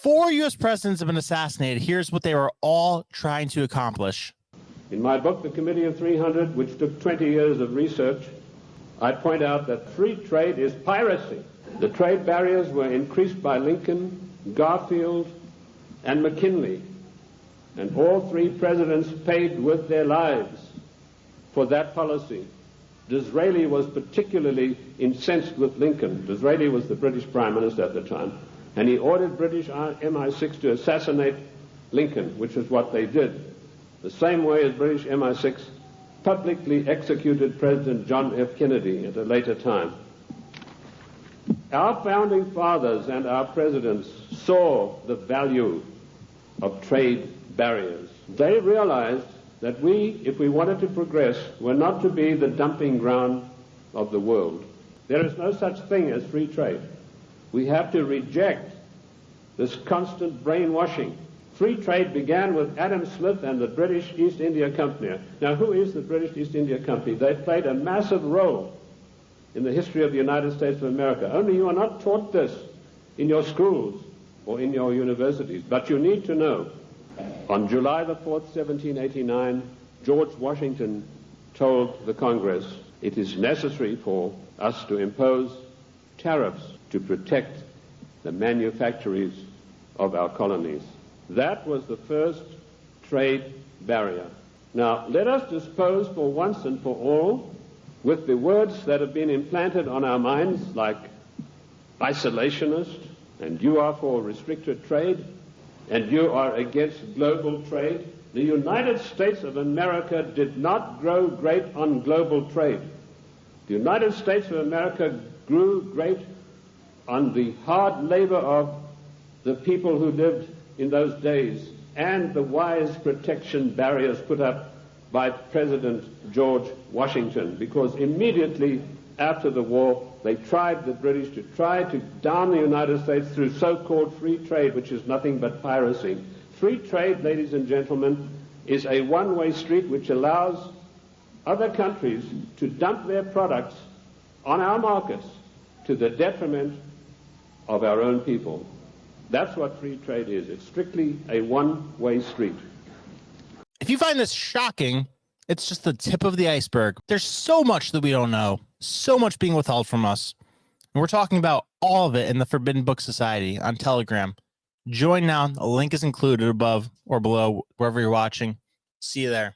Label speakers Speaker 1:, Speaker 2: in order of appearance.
Speaker 1: Before U.S. presidents have been assassinated, here's what they were all trying to accomplish.
Speaker 2: In my book, The Committee of 300, which took 20 years of research, I point out that free trade is piracy. The trade barriers were increased by Lincoln, Garfield, and McKinley, and all three presidents paid with their lives for that policy. Disraeli was particularly incensed with Lincoln. Disraeli was the British Prime Minister at the time, and he ordered British MI6 to assassinate Lincoln, which is what they did, the same way as British MI6 publicly executed President John F. Kennedy at a later time. Our founding fathers and our presidents saw the value of trade barriers. They realized that we, if we wanted to progress, were not to be the dumping ground of the world. There is no such thing as free trade. We have to reject this constant brainwashing. Free trade began with Adam Smith and the British East India Company. Now, who is the British East India Company? They played a massive role in the history of the United States of America. Only you are not taught this in your schools or in your universities, but you need to know. On July the 4th, 1789, George Washington told the Congress, it is necessary for us to impose tariffs to protect the manufactories of our colonies. That was the first trade barrier. Now, let us dispose for once and for all with the words that have been implanted on our minds, like isolationist, and you are for restricted trade, and you are against global trade. The United States of America did not grow great on global trade. The United States of America grew great on the hard labor of the people who lived in those days and the wise protection barriers put up by President George Washington, because immediately after the war, they tried, the British, to try to down the United States through so-called free trade, which is nothing but piracy. Free trade, ladies and gentlemen, is a one-way street which allows other countries to dump their products on our markets to the detriment of our own people. That's what free trade is. It's strictly a one-way street.
Speaker 1: If you find this shocking, it's just the tip of the iceberg. There's so much that we don't know, so much being withheld from us. And we're talking about all of it in the Forbidden Book Society on Telegram. Join now. A link is included above or below, wherever you're watching. See you there.